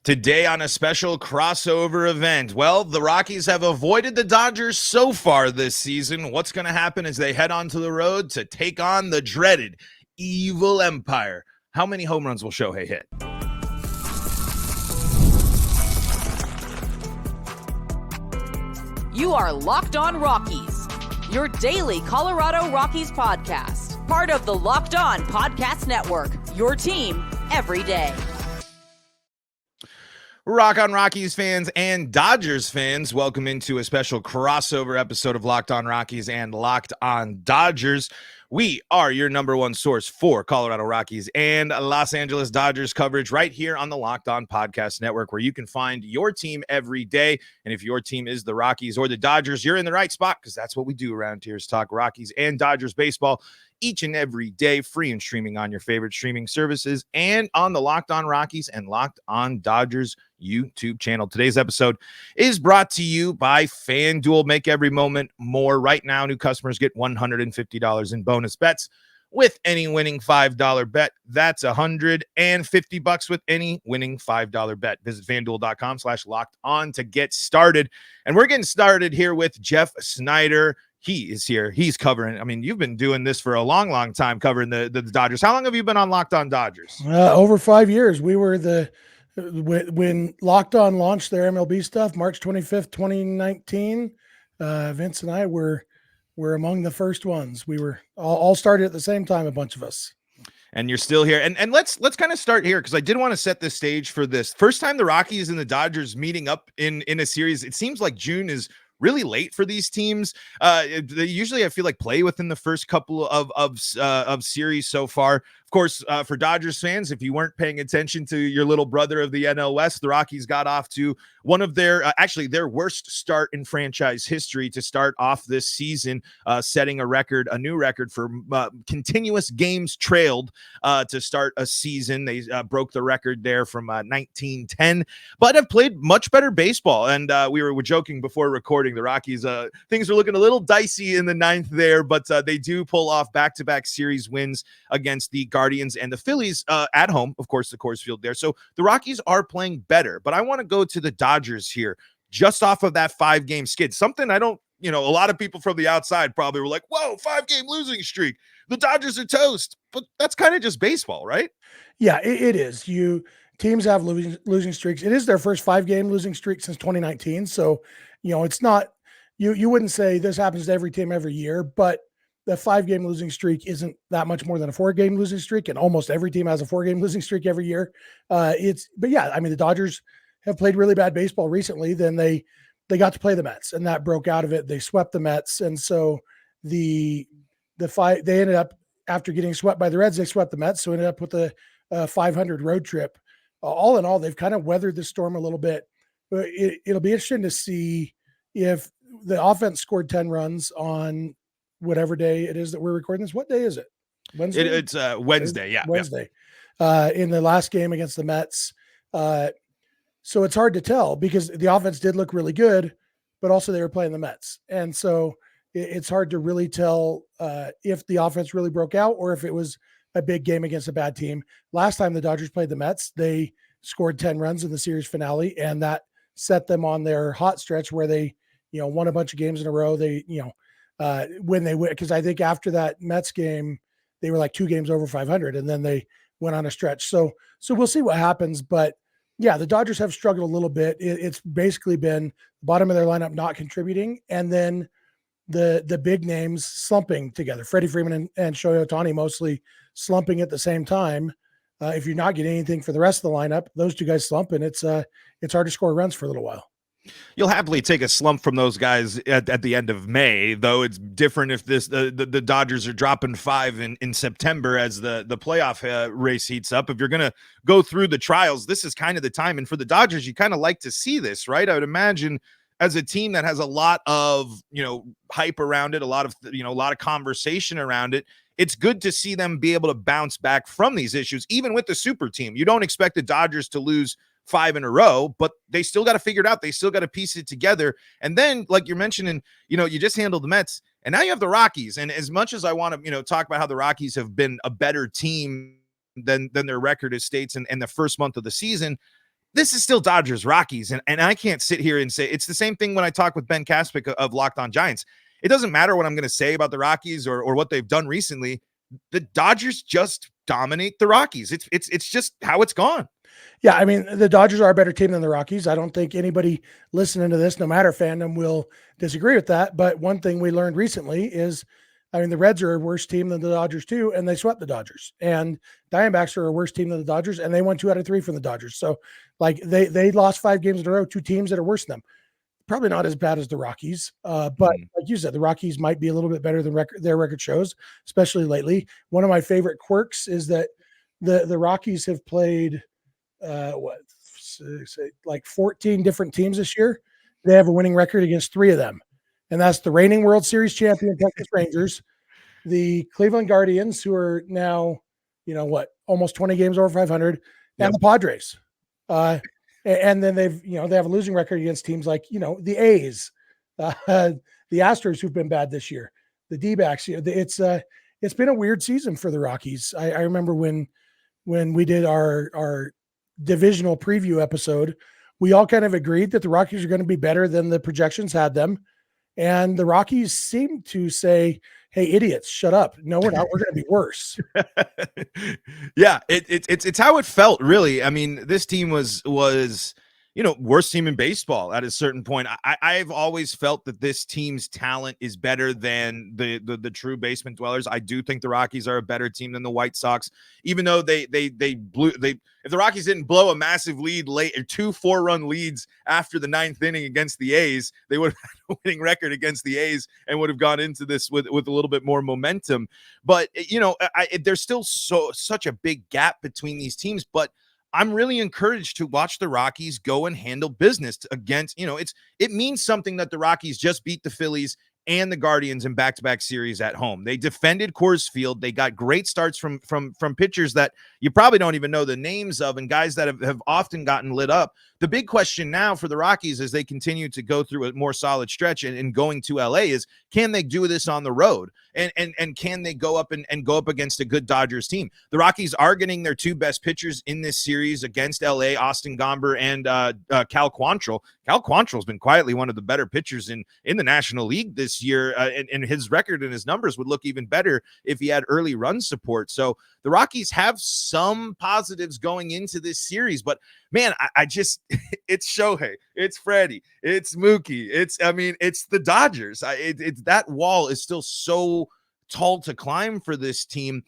Today on a special crossover event. Well, the Rockies have avoided the Dodgers so far this season. What's going to happen as they head onto the road to take on the dreaded Evil Empire? How many home runs will Shohei hit? You are Locked On Rockies, your daily Colorado Rockies podcast. Part of the Locked On Podcast Network, your team every day. Rock on Rockies fans and Dodgers fans, welcome into a special crossover episode of Locked On Rockies and Locked On Dodgers. We are your number one source for Colorado Rockies and Los Angeles Dodgers coverage right here on the Locked On Podcast Network, where you can find your team every day. And if your team is the Rockies or the Dodgers, you're in the right spot, because that's what we do around here is talk Rockies and Dodgers baseball each and every day, free and streaming on your favorite streaming services and on the Locked On Rockies and Locked On Dodgers YouTube channel. Today's episode is brought to you by FanDuel. Make every moment more. Right now, new customers get $150 in bonus bets with any winning $5 bet. That's $150 with any winning $5 bet. Visit FanDuel.com/locked-on to get started. And we're getting started here with Jeff Snider. He is here. He's covering. I mean, you've been doing this for a long, long time, covering the Dodgers. How long have you been on Locked On Dodgers? Over 5 years. We were when Locked On launched their MLB stuff, March 25th, 2019. Vince and I were among the first ones. We were all started at the same time, a bunch of us. And you're still here. And let's kind of start here, because I did want to set the stage for this. First time the Rockies and the Dodgers meeting up in a series. It seems like June is really late for these teams. They usually, I feel like, play within the first couple of series so far. Of course, for Dodgers fans, if you weren't paying attention to your little brother of the NL West, the Rockies got off to one of their their worst start in franchise history to start off this season, setting a new record for continuous games trailed to start a season. They broke the record there from 1910, but have played much better baseball. And we were joking before recording, the Rockies, things are looking a little dicey in the ninth there, but they do pull off back-to-back series wins against the Guardians and the Phillies at home, of course, the Coors Field there. So the Rockies are playing better, but I want to go to the Dodgers here just off of that 5-game skid. Something I don't, a lot of people from the outside probably were like, whoa, 5-game losing streak. The Dodgers are toast, but that's kind of just baseball, right? Yeah, it is. Teams have losing streaks. It is their first 5-game losing streak since 2019. So, it's not, you wouldn't say this happens to every team every year, but the 5-game losing streak isn't that much more than a 4-game losing streak, and almost every team has a 4-game losing streak every year. But yeah, I mean, the Dodgers have played really bad baseball recently. Then they got to play the Mets, and that broke out of it. They swept the Mets, and so they ended up, after getting swept by the Reds, they swept the Mets, so ended up with a 500 road trip. All in all, they've kind of weathered the storm a little bit. It'll be interesting to see if the offense scored 10 runs on whatever day it is that we're recording this. What day is it? Wednesday? It's Wednesday. Yeah. Wednesday. In the last game against the Mets. So it's hard to tell, because the offense did look really good, but also they were playing the Mets. And so it's hard to really tell if the offense really broke out or if it was a big game against a bad team. Last time the Dodgers played the Mets, they scored 10 runs in the series finale, and that set them on their hot stretch where they, won a bunch of games in a row. They, when they went, because I think after that Mets game, they were like 2 games over 500, and then they went on a stretch. So we'll see what happens. But yeah, the Dodgers have struggled a little bit. It's basically been the bottom of their lineup not contributing, and then the big names slumping together. Freddie Freeman and Shohei Ohtani mostly slumping at the same time. If you're not getting anything for the rest of the lineup, those two guys slump, and it's hard to score runs for a little while. You'll happily take a slump from those guys at the end of May, though it's different if the Dodgers are dropping 5 in September as the playoff race heats up. If you're going to go through the trials, this is kind of the time. And for the Dodgers, you kind of like to see this, right? I would imagine as a team that has a lot of, hype around it, a lot of conversation around it, it's good to see them be able to bounce back from these issues, even with the super team. You don't expect the Dodgers to lose 5 in a row, but they still got to figure it out. They still got to piece it together. And then, like you're mentioning, you just handled the Mets, and now you have the Rockies. And as much as I want to, talk about how the Rockies have been a better team than their record states in the first month of the season, this is still Dodgers Rockies. And I can't sit here and say it's the same thing when I talk with Ben Kaspick of Locked On Giants. It doesn't matter what I'm going to say about the Rockies or what they've done recently. The Dodgers just dominate the Rockies. It's just how it's gone. Yeah, I mean, the Dodgers are a better team than the Rockies. I don't think anybody listening to this, no matter fandom, will disagree with that. But one thing we learned recently is, I mean, the Reds are a worse team than the Dodgers too, and they swept the Dodgers. And Diamondbacks are a worse team than the Dodgers, and they won 2 out of 3 from the Dodgers. So, like, they lost 5 games in a row, 2 teams that are worse than them. Probably not as bad as the Rockies, but like you said, the Rockies might be a little bit better than their record shows, especially lately. One of my favorite quirks is that the Rockies have played like 14 different teams this year. They have a winning record against 3 of them, and that's the reigning World Series champion Texas Rangers, the Cleveland Guardians, who are now, almost 20 games over 500, and the Padres. And then they have a losing record against teams like, the A's, the Astros, who've been bad this year, the D-backs. It's been a weird season for the Rockies. I remember when we did our divisional preview episode, we all kind of agreed that the Rockies are going to be better than the projections had them. And the Rockies seemed to say, hey, idiots, shut up. No, we're not. We're going to be worse. Yeah, it's how it felt, really. I mean, this team was worst team in baseball at a certain point. I've always felt that this team's talent is better than the true basement dwellers. I do think the Rockies are a better team than the White Sox, even though if the Rockies didn't blow a massive lead late, or 2 4-run leads after the 9th inning against the A's, they would have had a winning record against the A's and would have gone into this with a little bit more momentum. But there's still such a big gap between these teams. But I'm really encouraged to watch the Rockies go and handle business against, it means something that the Rockies just beat the Phillies and the Guardians in back-to-back series at home. They defended Coors Field. They got great starts from pitchers that you probably don't even know the names of, and guys that have often gotten lit up. The big question now for the Rockies as they continue to go through a more solid stretch and going to LA is, can they do this on the road? And can they go up and go up against a good Dodgers team? The Rockies are getting their 2 best pitchers in this series against LA, Austin Gomber and Cal Quantrill. Cal Quantrill's been quietly one of the better pitchers in the National League this year, and his record and his numbers would look even better if he had early run support. So the Rockies have some positives going into this series, but man, I just, it's Shohei, it's Freddie, it's Mookie, it's the Dodgers. It's that wall is still so tall to climb for this team.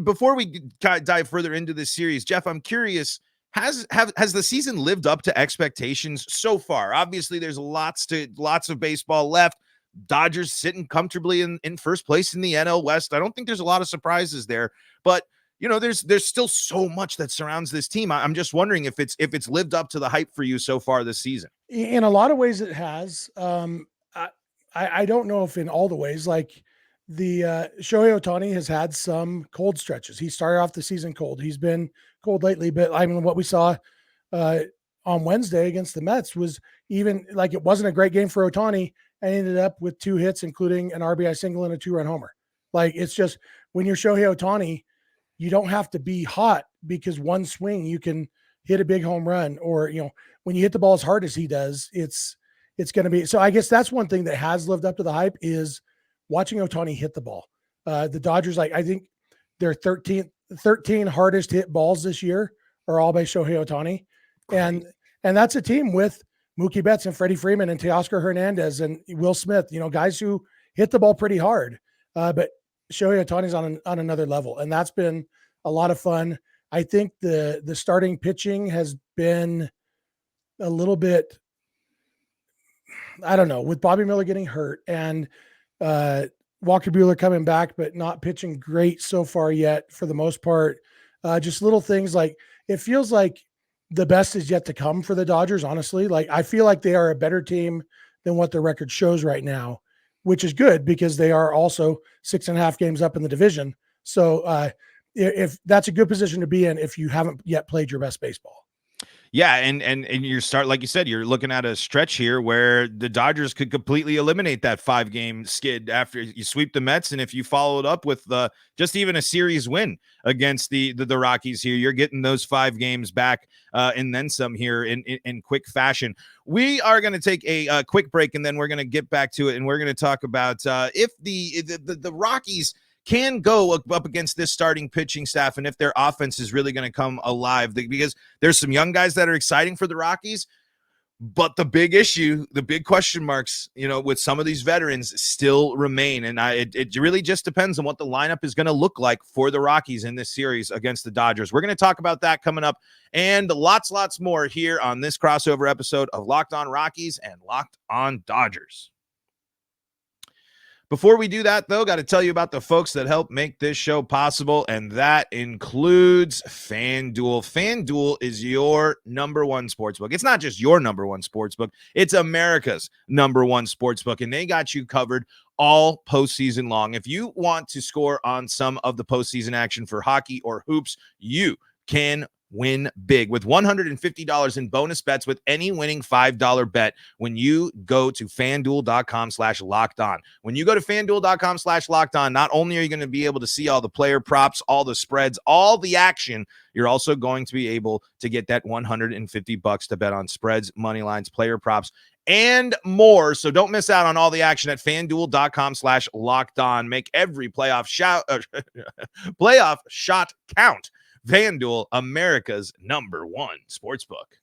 Before we dive further into this series, Jeff, I'm curious, has the season lived up to expectations so far? Obviously, there's lots of baseball left. Dodgers sitting comfortably in first place in the NL West. I don't think there's a lot of surprises there, but there's still so much that surrounds this team. I'm just wondering if it's lived up to the hype for you so far this season. In a lot of ways, it has. I don't know if in all the ways. Like the Shohei Ohtani has had some cold stretches. He started off the season cold. He's been cold lately, but I mean, what we saw on Wednesday against the Mets was even like, it wasn't a great game for Ohtani, and ended up with 2 hits, including an RBI single and a 2-run homer. Like, it's just, when you're Shohei Ohtani, you don't have to be hot, because one swing you can hit a big home run, or when you hit the ball as hard as he does, it's going to be. So I guess that's one thing that has lived up to the hype, is watching Ohtani hit the ball. The Dodgers, I think their 13 hardest hit balls this year are all by Shohei Ohtani, and that's a team with Mookie Betts and Freddie Freeman and Teoscar Hernandez and Will Smith, guys who hit the ball pretty hard. But Shohei Ohtani's on another level, and that's been a lot of fun. I think the starting pitching has been a little bit, I don't know, with Bobby Miller getting hurt and Walker Buehler coming back, but not pitching great so far yet for the most part. Just little things, like it feels like the best is yet to come for the Dodgers, honestly. Like, I feel like they are a better team than what their record shows right now, which is good, because they are also 6.5 games up in the division. So if that's a good position to be in, if you haven't yet played your best baseball. Yeah, and you're like you said, you're looking at a stretch here where the Dodgers could completely eliminate that 5-game skid after you sweep the Mets, and if you follow it up with just even a series win against the Rockies here, you're getting those 5 games back and then some here in quick fashion. We are going to take a quick break, and then we're going to get back to it, and we're going to talk about if the Rockies can go up against this starting pitching staff and if their offense is really going to come alive, because there's some young guys that are exciting for the Rockies, but the big issue, the big question marks, with some of these veterans still remain. And it really just depends on what the lineup is going to look like for the Rockies in this series against the Dodgers. We're going to talk about that coming up and lots more here on this crossover episode of Locked On Rockies and Locked On Dodgers. Before we do that, though, got to tell you about the folks that help make this show possible, and that includes FanDuel. FanDuel is your number one sportsbook. It's not just your number one sportsbook. It's America's number one sportsbook, and they got you covered all postseason long. If you want to score on some of the postseason action for hockey or hoops, you can win big with $150 in bonus bets with any winning $5 bet when you go to FanDuel.com/lockedon. When you go to FanDuel.com/lockedon, not only are you going to be able to see all the player props, all the spreads, all the action, you're also going to be able to get that $150 to bet on spreads, money lines, player props, and more. So don't miss out on all the action at FanDuel.com/lockedon. Make every playoff shot count. FanDuel, America's number one sportsbook.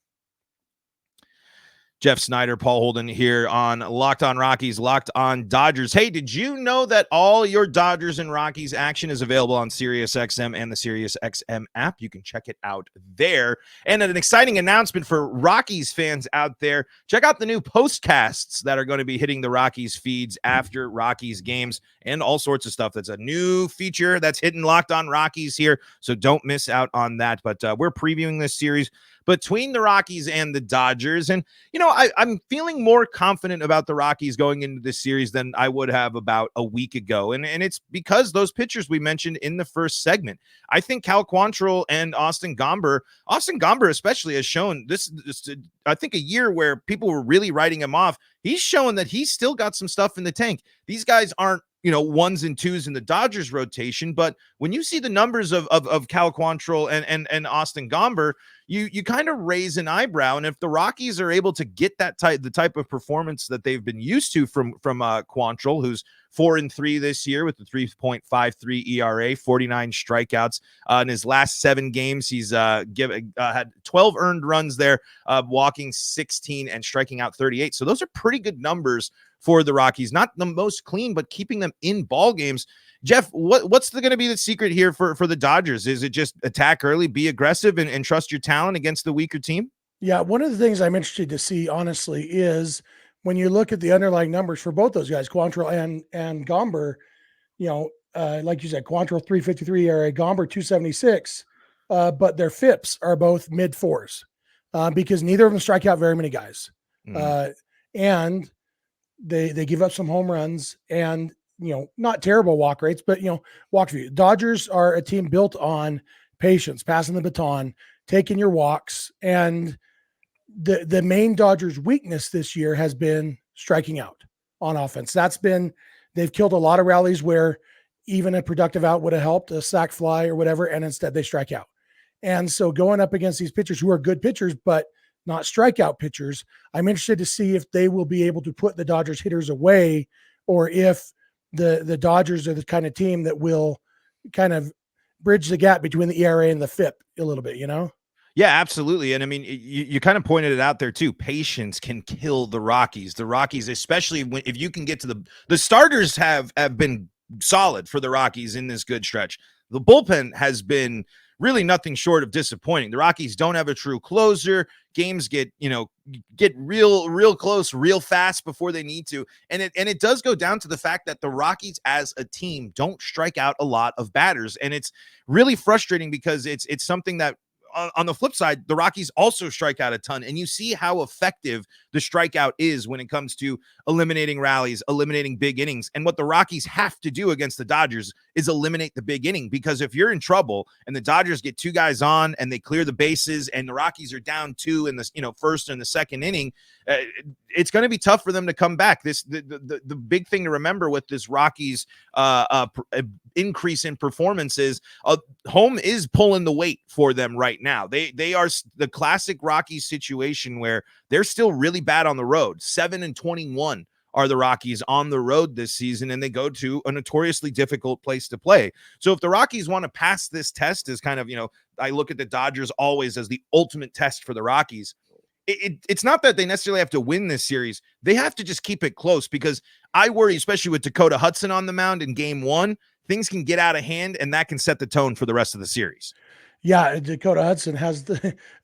Jeff Snider, Paul Holden here on Locked On Rockies, Locked On Dodgers. Hey, did you know that all your Dodgers and Rockies action is available on SiriusXM and the SiriusXM app? You can check it out there. And an exciting announcement for Rockies fans out there. Check out the new postcasts that are going to be hitting the Rockies feeds after Rockies games and all sorts of stuff. That's a new feature that's hitting Locked On Rockies here, so don't miss out on that. But we're previewing this series between the Rockies and the Dodgers. And, I'm feeling more confident about the Rockies going into this series than I would have about a week ago. And it's because those pitchers we mentioned in the first segment. I think Cal Quantrill and Austin Gomber especially has shown this, I think, a year where people were really writing him off. He's shown that he's still got some stuff in the tank. These guys aren't, ones and twos in the Dodgers rotation. But when you see the numbers of Cal Quantrill and Austin Gomber, you kind of raise an eyebrow. And if the Rockies are able to get the type of performance that they've been used to from Quantrill, who's 4-3 this year with the 3.53 ERA, 49 strikeouts in his last 7 games. He's had 12 earned runs there, walking 16 and striking out 38. So those are pretty good numbers for the Rockies. Not the most clean, but keeping them in ball games. Jeff, what's going to be the secret here for the Dodgers? Is it just attack early, be aggressive, and trust your talent against the weaker team? Yeah, one of the things I'm interested to see, honestly, is when you look at the underlying numbers for both those guys, Quantrill and Gomber, like you said, Quantrill 3.53 ERA, Gomber 2.76, but their FIPS are both mid-4s because neither of them strike out very many guys. And they give up some home runs and, not terrible walk rates, but, walk view. Dodgers are a team built on patience, passing the baton, taking your walks. And the main Dodgers weakness this year has been striking out on offense. They've killed a lot of rallies where even a productive out would have helped, a sac fly or whatever, and instead they strike out. And so going up against these pitchers who are good pitchers, but not strikeout pitchers, I'm interested to see if they will be able to put the Dodgers hitters away, or if the Dodgers are the kind of team that will kind of bridge the gap between the ERA and the FIP a little bit, Yeah, absolutely. And I mean, you kind of pointed it out there too. Patience can kill the Rockies. The Rockies, especially if you can get to the starters have been solid for the Rockies in this good stretch. The bullpen has been really nothing short of disappointing. The Rockies don't have a true closer. Games get real close, real fast before they need to. And it does go down to the fact that the Rockies as a team don't strike out a lot of batters. And it's really frustrating because it's something that on the flip side, the Rockies also strike out a ton, and you see how effective the strikeout is when it comes to eliminating rallies, eliminating big innings. And what the Rockies have to do against the Dodgers is eliminate the big inning, because if you're in trouble and the Dodgers get two guys on and they clear the bases and the Rockies are down two in the first and the second inning, it's going to be tough for them to come back. The big thing to remember with this Rockies increase in performance is home is pulling the weight for them right now. They are the classic Rockies situation where they're still really bad on the road. 7-21 are the Rockies on the road this season, and they go to a notoriously difficult place to play. So if the Rockies want to pass this test as kind of, I look at the Dodgers always as the ultimate test for the Rockies. It's not that they necessarily have to win this series. They have to just keep it close, because I worry, especially with Dakota Hudson on the mound in game one, things can get out of hand, and that can set the tone for the rest of the series. Yeah, Dakota Hudson has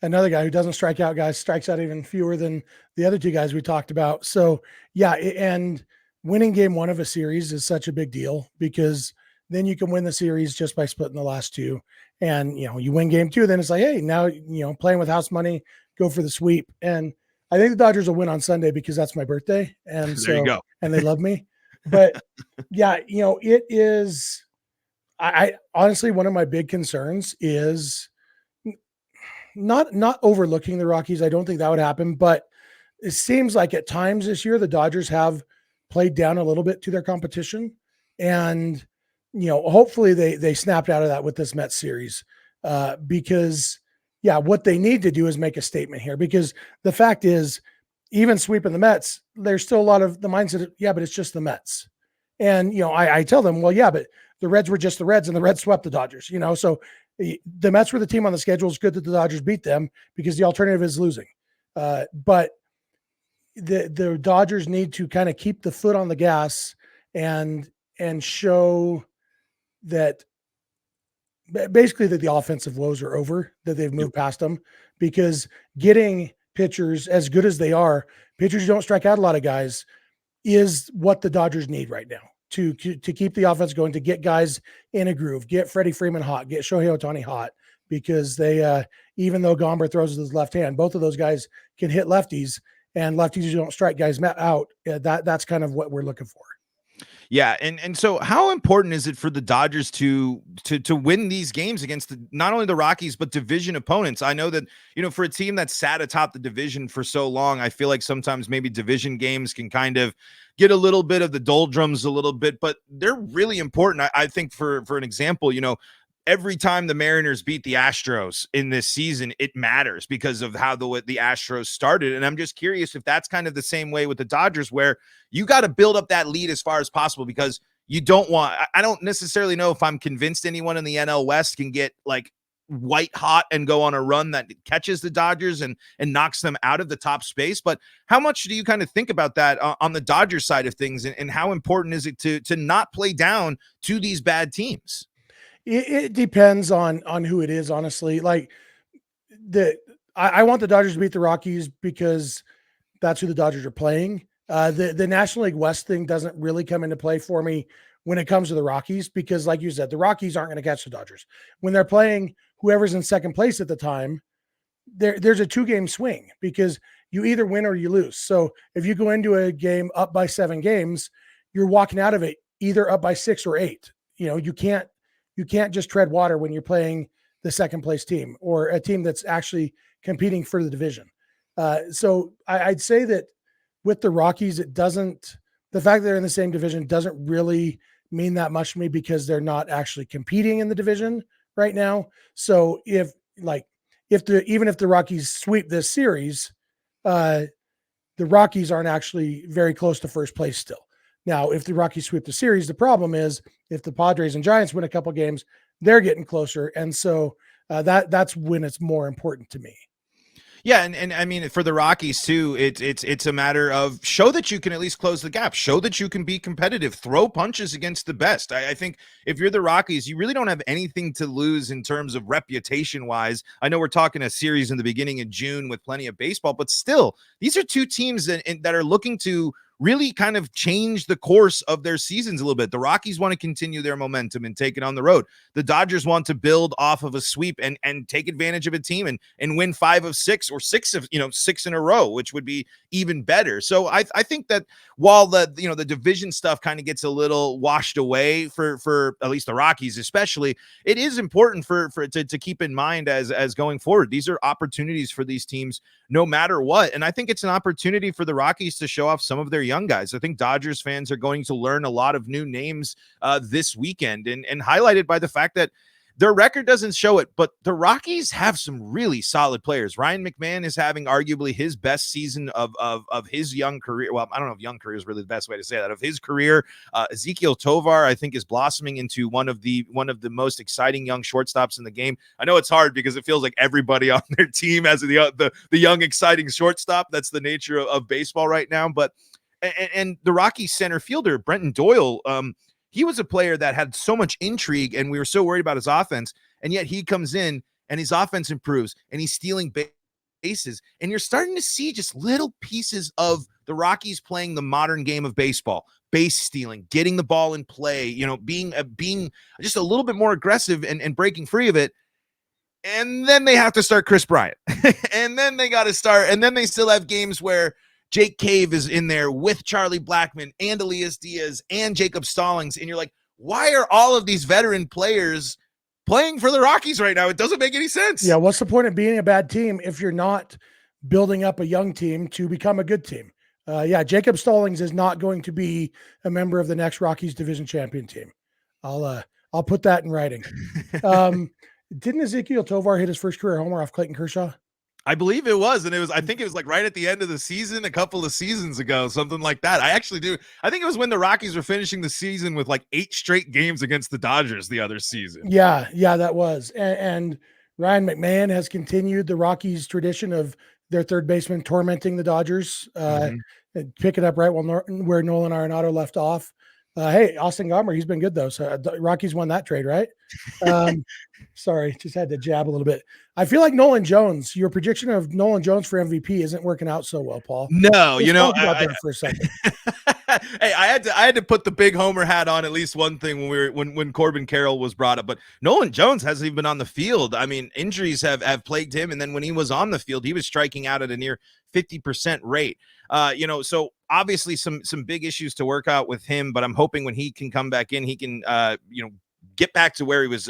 another guy who doesn't strike out guys, strikes out even fewer than the other two guys we talked about. So, yeah, and winning game one of a series is such a big deal, because then you can win the series just by splitting the last two. And, you win game two, then it's like, hey, now, playing with house money, go for the sweep. And I think the Dodgers will win on Sunday because that's my birthday. And so, there you go. And they love me. But yeah, it is, I honestly, one of my big concerns is not overlooking the Rockies. I don't think that would happen, but it seems like at times this year, the Dodgers have played down a little bit to their competition, and, hopefully they snapped out of that with this Mets series, because yeah, what they need to do is make a statement here, because the fact is, even sweeping the Mets, there's still a lot of the mindset of, yeah, but it's just the Mets. And, I tell them, well, yeah, but the Reds were just the Reds, and the Reds swept the Dodgers, so the Mets were the team on the schedule. It's good that the Dodgers beat them, because the alternative is losing. But the Dodgers need to kind of keep the foot on the gas and show that basically that the offensive woes are over, that they've moved past them, because getting pitchers as good as they are, pitchers who don't strike out a lot of guys, is what the Dodgers need right now to keep the offense going, to get guys in a groove, get Freddie Freeman hot, get Shohei Ohtani hot, because they, even though Gomber throws with his left hand, both of those guys can hit lefties, and lefties who don't strike guys out. That's kind of what we're looking for. Yeah, and so how important is it for the Dodgers to win these games against not only the Rockies but division opponents? I know that, for a team that's sat atop the division for so long, I feel like sometimes maybe division games can kind of get a little bit of the doldrums a little bit, but they're really important. I think for an example, every time the Mariners beat the Astros in this season, it matters because of how the Astros started. And I'm just curious if that's kind of the same way with the Dodgers, where you got to build up that lead as far as possible, because you don't want, I don't necessarily know if I'm convinced anyone in the NL West can get like white hot and go on a run that catches the Dodgers and knocks them out of the top space. But how much do you kind of think about that on the Dodgers side of things? And how important is it to not play down to these bad teams? It depends on who it is, honestly. Like I want the Dodgers to beat the Rockies because that's who the Dodgers are playing. The National League West thing doesn't really come into play for me when it comes to the Rockies, because like you said, the Rockies aren't going to catch the Dodgers. When they're playing whoever's in second place at the time, there's a 2-game swing, because you either win or you lose. So if you go into a game up by 7 games, you're walking out of it either up by 6 or 8. You can't just tread water when you're playing the second place team or a team that's actually competing for the division. So I'd say that with the Rockies, the fact that they're in the same division doesn't really mean that much to me, because they're not actually competing in the division right now. So even if the Rockies sweep this series, the Rockies aren't actually very close to first place still. Now, if the Rockies sweep the series, the problem is if the Padres and Giants win a couple games, they're getting closer. And so that's when it's more important to me. Yeah, and I mean, for the Rockies too, it's a matter of show that you can at least close the gap, show that you can be competitive, throw punches against the best. I think if you're the Rockies, you really don't have anything to lose in terms of reputation-wise. I know we're talking a series in the beginning of June with plenty of baseball, but still, these are two teams that are looking to really kind of change the course of their seasons a little bit. The Rockies want to continue their momentum and take it on the road. The Dodgers want to build off of a sweep and take advantage of a team and win 5 of 6 or 6 of 6 in a row, which would be even better. So I think that while the division stuff kind of gets a little washed away for at least the Rockies, especially, it is important to keep in mind as going forward. These are opportunities for these teams no matter what. And I think it's an opportunity for the Rockies to show off some of their young guys. I think Dodgers fans are going to learn a lot of new names this weekend, and highlighted by the fact that their record doesn't show it, but the Rockies have some really solid players. Ryan McMahon is having arguably his best season of his young career. Well, I don't know if young career is really the best way to say that. Of his career, Ezekiel Tovar, I think, is blossoming into one of the most exciting young shortstops in the game. I know it's hard because it feels like everybody on their team has the young, exciting shortstop. That's the nature of baseball right now. But and the Rockies center fielder, Brenton Doyle, he was a player that had so much intrigue, and we were so worried about his offense, and yet he comes in and his offense improves, and he's stealing bases, and you're starting to see just little pieces of the Rockies playing the modern game of baseball, base stealing, getting the ball in play, being just a little bit more aggressive and breaking free of it. And then they have to start Chris Bryant, and then they got to start, and then they still have games where Jake Cave is in there with Charlie Blackmon and Elias Diaz and Jacob Stallings. And you're like, why are all of these veteran players playing for the Rockies right now? It doesn't make any sense. Yeah. What's the point of being a bad team if you're not building up a young team to become a good team? Jacob Stallings is not going to be a member of the next Rockies division champion team. I'll put that in writing. Didn't Ezekiel Tovar hit his first career homer off Clayton Kershaw? I believe it was, and I think it was like right at the end of the season, a couple of seasons ago, something like that. I think it was when the Rockies were finishing the season with like 8 straight games against the Dodgers the other season. Yeah, that was. And Ryan McMahon has continued the Rockies tradition of their third baseman tormenting the Dodgers, and pick it up right where Nolan Arenado left off. Hey, Austin Gomber, he's been good though. So Rockies won that trade, right? Sorry, just had to jab a little bit. I feel like Nolan Jones, your prediction of Nolan Jones for MVP isn't working out so well, Paul. No, there for a second. Hey, I had to put the big homer hat on at least one thing when Corbin Carroll was brought up, but Nolan Jones hasn't even been on the field. I mean, injuries have plagued him, and then when he was on the field, he was striking out at a near 50% rate. So obviously some big issues to work out with him, but I'm hoping when he can come back in, he can get back to where he was,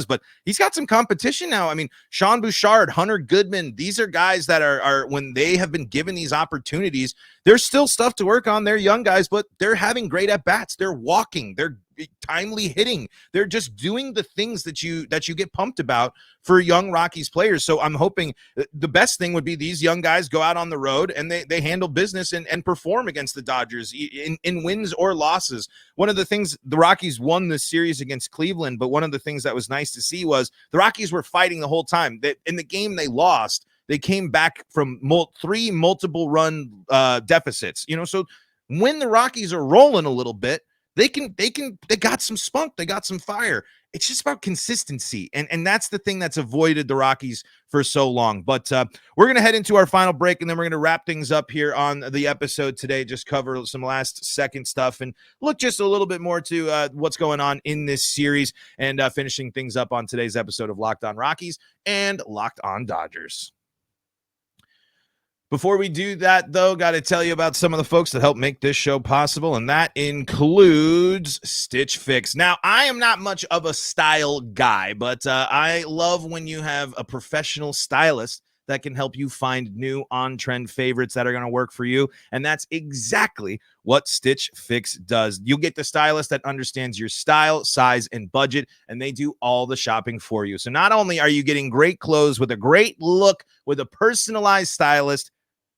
but he's got some competition now. I mean, Sean Bouchard, Hunter Goodman, these are guys that are when they have been given these opportunities, there's still stuff to work on. They're young guys, but they're having great at bats. They're walking, they're timely hitting. They're just doing the things that you get pumped about for young Rockies players. So I'm hoping the best thing would be these young guys go out on the road and they handle business and perform against the Dodgers in wins or losses. One of the things, the Rockies won this series against Cleveland, but one of the things that was nice to see was the Rockies were fighting the whole time. That in the game they lost, they came back from 3 multiple run deficits. So when the Rockies are rolling a little bit, they got some spunk, they got some fire. It's just about consistency. And that's the thing that's avoided the Rockies for so long. But we're going to head into our final break, and then we're going to wrap things up here on the episode today, just cover some last second stuff and look just a little bit more to what's going on in this series, and finishing things up on today's episode of Locked On Rockies and Locked On Dodgers. Before we do that, though, got to tell you about some of the folks that help make this show possible, and that includes Stitch Fix. Now, I am not much of a style guy, but I love when you have a professional stylist that can help you find new on-trend favorites that are going to work for you, and that's exactly what Stitch Fix does. You get the stylist that understands your style, size, and budget, and they do all the shopping for you. So not only are you getting great clothes with a great look with a personalized stylist,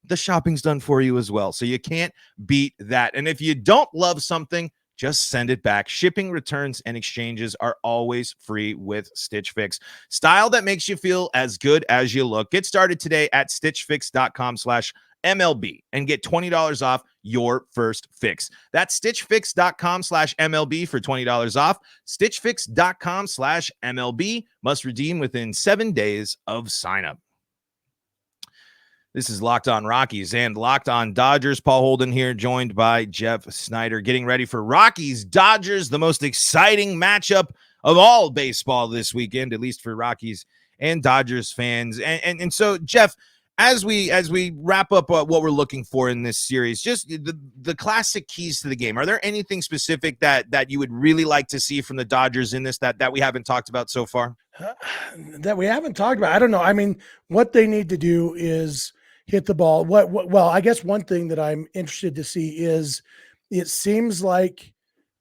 the shopping's done for you as well. So you can't beat that. And if you don't love something, just send it back. Shipping, returns, and exchanges are always free with Stitch Fix. Style that makes you feel as good as you look. Get started today at stitchfix.com/MLB and get $20 off your first fix. That's stitchfix.com/MLB for $20 off. Stitchfix.com/MLB. Must redeem within 7 days of sign up. This is Locked On Rockies and Locked On Dodgers. Paul Holden here, joined by Jeff Snider, getting ready for Rockies-Dodgers, the most exciting matchup of all baseball this weekend, at least for Rockies and Dodgers fans. And so, Jeff, as we wrap up what we're looking for in this series, just the classic keys to the game. Are there anything specific that you would really like to see from the Dodgers in this that we haven't talked about so far? That we haven't talked about? I don't know. I mean, what they need to do is hit the ball. Well, I guess one thing that I'm interested to see is it seems like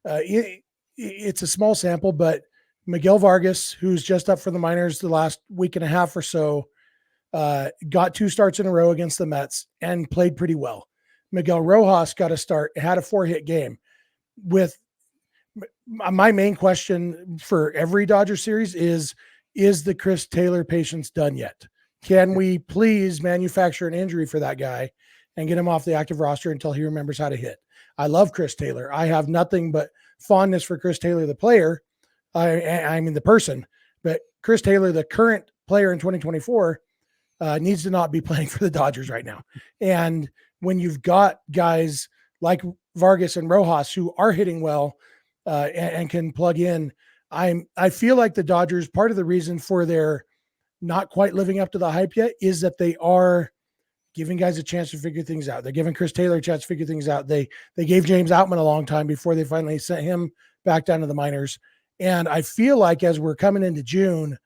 it's a small sample, but Miguel Vargas, who's just up for the minors the last week and a half or so, got 2 starts in a row against the Mets and played pretty well. Miguel Rojas got a start, had a 4-hit game. With my main question for every Dodger series is the Chris Taylor patience done yet? Can we please manufacture an injury for that guy and get him off the active roster until he remembers how to hit? I love Chris Taylor. I have nothing but fondness for Chris Taylor, the player. I mean, the person, but Chris Taylor, the current player in 2024, needs to not be playing for the Dodgers right now. And when you've got guys like Vargas and Rojas who are hitting well and can plug in, I feel like the Dodgers, part of the reason for their not quite living up to the hype yet is that they are giving guys a chance to figure things out. They're giving Chris Taylor a chance to figure things out. They gave James Outman a long time before they finally sent him back down to the minors. And I feel like as we're coming into June,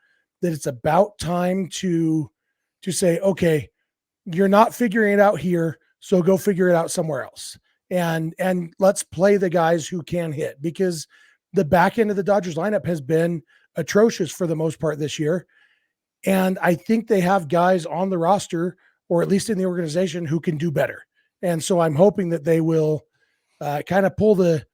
that it's about time to say, okay, you're not figuring it out here, so go figure it out somewhere else. And let's play the guys who can hit, because the back end of the Dodgers lineup has been atrocious for the most part this year. And I think they have guys on the roster, or at least in the organization, who can do better. And so I'm hoping that they will kind of pull the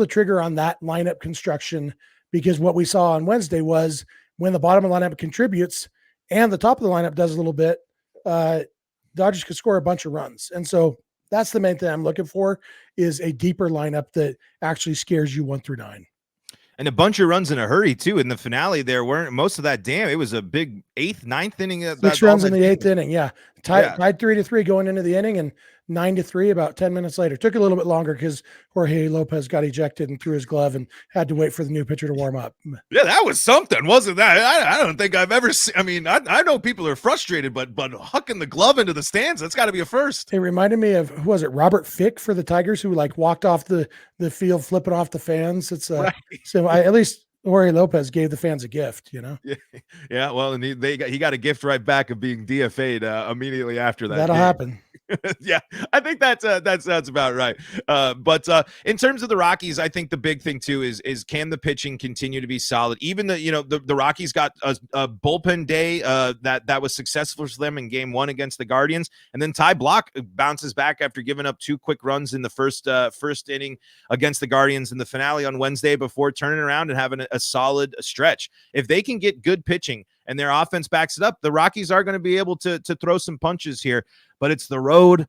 trigger on that lineup construction, because what we saw on Wednesday was when the bottom of the lineup contributes and the top of the lineup does a little bit, Dodgers could score a bunch of runs. And so that's the main thing I'm looking for, is a deeper lineup that actually scares you 1 through 9. And a bunch of runs in a hurry, too. In the finale, there weren't most of that. Damn, it was a big 8th, 9th inning. 6 runs in the 8th inning. Yeah. Tied 3-3 going into the inning, and 9-3 about 10 minutes later. Took a little bit longer because Jorge Lopez got ejected and threw his glove and had to wait for the new pitcher to warm up. Yeah, that was something, wasn't that? I don't think I've ever seen. I mean, I know people are frustrated, but hucking the glove into the stands, that's got to be a first. It reminded me of, who was it, Robert Fick for the Tigers, who like walked off the field flipping off the fans. It's right. So at least Jorge Lopez gave the fans a gift, you know? Yeah. Well, and he got a gift right back of being DFA'd immediately after that. That'll happen. Yeah, I think that sounds about right. But in terms of the Rockies, I think the big thing too is can the pitching continue to be solid? Even the Rockies got a bullpen day that was successful for them in Game 1 against the Guardians, and then Ty Block bounces back after giving up 2 quick runs in the first inning against the Guardians in the finale on Wednesday before turning around and having a solid stretch. If they can get good pitching and their offense backs it up, the Rockies are going to be able to throw some punches here. But it's the road,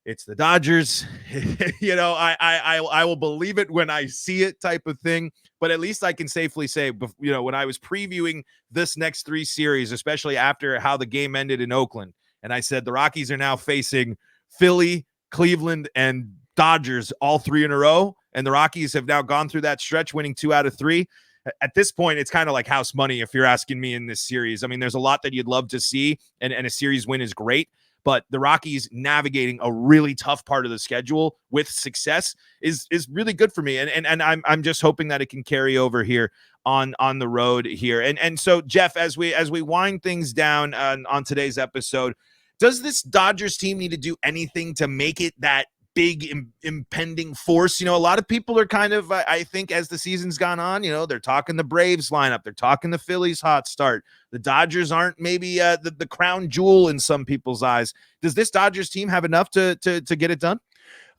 it's the Dodgers. I will believe it when I see it, type of thing. But at least I can safely say, when I was previewing this next 3 series, especially after how the game ended in Oakland, and I said the Rockies are now facing Philly, Cleveland, and Dodgers all 3 in a row, and the Rockies have now gone through that stretch, winning 2 out of 3. At this point, it's kind of like house money if you're asking me in this series. I mean, there's a lot that you'd love to see, and a series win is great. But the Rockies navigating a really tough part of the schedule with success is really good for me. And I'm just hoping that it can carry over here on the road here. And so, Jeff, as we wind things down on today's episode, does this Dodgers team need to do anything to make it that big impending force? A lot of people are kind of, I think, as the season's gone on, they're talking the Braves lineup, they're talking the Phillies hot start. The Dodgers aren't maybe the crown jewel in some people's eyes. Does this Dodgers team have enough to get it done?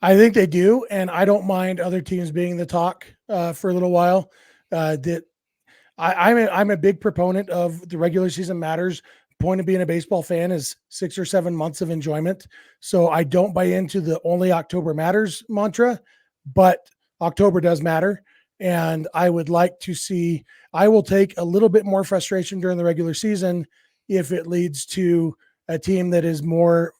I think they do, and I don't mind other teams being the talk for a little while. I'm a big proponent of the regular season matters. Point of being a baseball fan is 6 or 7 months of enjoyment. So I don't buy into the only October matters mantra, but October does matter. And I would like to see, I will take a little bit more frustration during the regular season if it leads to a team that is more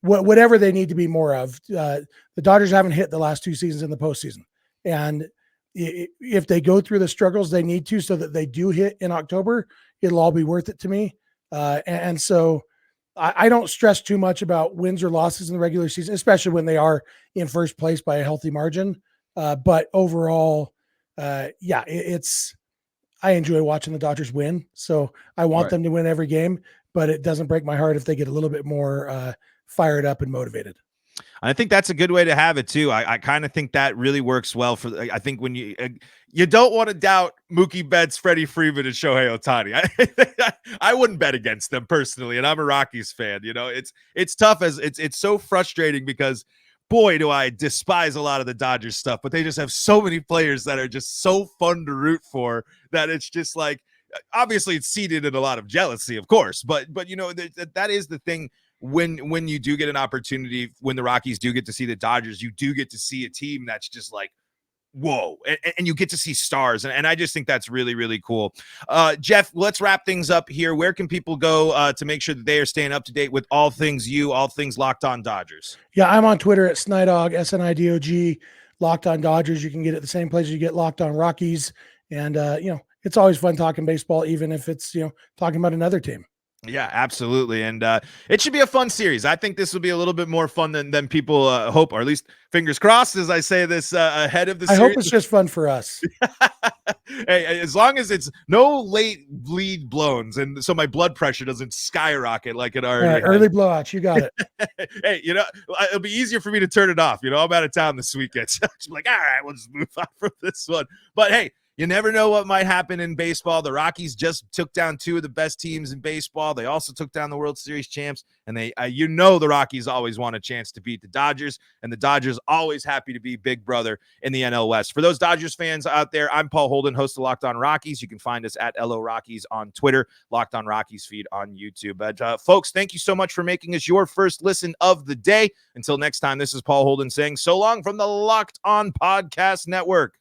whatever they need to be more of. The Dodgers haven't hit the last 2 seasons in the postseason. And if they go through the struggles they need to so that they do hit in October, it'll all be worth it to me. And so I don't stress too much about wins or losses in the regular season, especially when they are in first place by a healthy margin. But overall, I enjoy watching the Dodgers win. So I want them to win every game, but it doesn't break my heart if they get a little bit more fired up and motivated. I think that's a good way to have it too. I kind of think that really works well for. I think when you don't want to doubt Mookie Betts, Freddie Freeman, and Shohei Ohtani. I wouldn't bet against them personally, and I'm a Rockies fan. It's tough as it's so frustrating because boy, do I despise a lot of the Dodgers stuff, but they just have so many players that are just so fun to root for that it's just like obviously it's seeded in a lot of jealousy, of course, but that is the thing. When you do get an opportunity, when the Rockies do get to see the Dodgers, you do get to see a team that's just like, whoa, and you get to see stars. And I just think that's really, really cool. Jeff, let's wrap things up here. Where can people go to make sure that they are staying up to date with all things all things Locked On Dodgers? Yeah, I'm on Twitter at Snidog, SNIDOG, Locked On Dodgers. You can get it the same place you get Locked On Rockies. And, it's always fun talking baseball, even if it's, talking about another team. Yeah, absolutely. And it should be a fun series. I think this will be a little bit more fun than people hope, or at least fingers crossed as I say this ahead of the series. I hope it's just fun for us. Hey, as long as it's no late lead blowns, and so my blood pressure doesn't skyrocket like it already has. Early blowouts, you got it. Hey, it'll be easier for me to turn it off. I'm out of town this weekend. So I'm like, all right, we'll just move on from this one. But hey, you never know what might happen in baseball. The Rockies just took down 2 of the best teams in baseball. They also took down the World Series champs, and the Rockies always want a chance to beat the Dodgers, and the Dodgers always happy to be big brother in the NL West. For those Dodgers fans out there, I'm Paul Holden, host of Locked On Rockies. You can find us at LO Rockies on Twitter, Locked On Rockies feed on YouTube. But folks, thank you so much for making us your first listen of the day. Until next time, this is Paul Holden saying so long from the Locked On Podcast Network.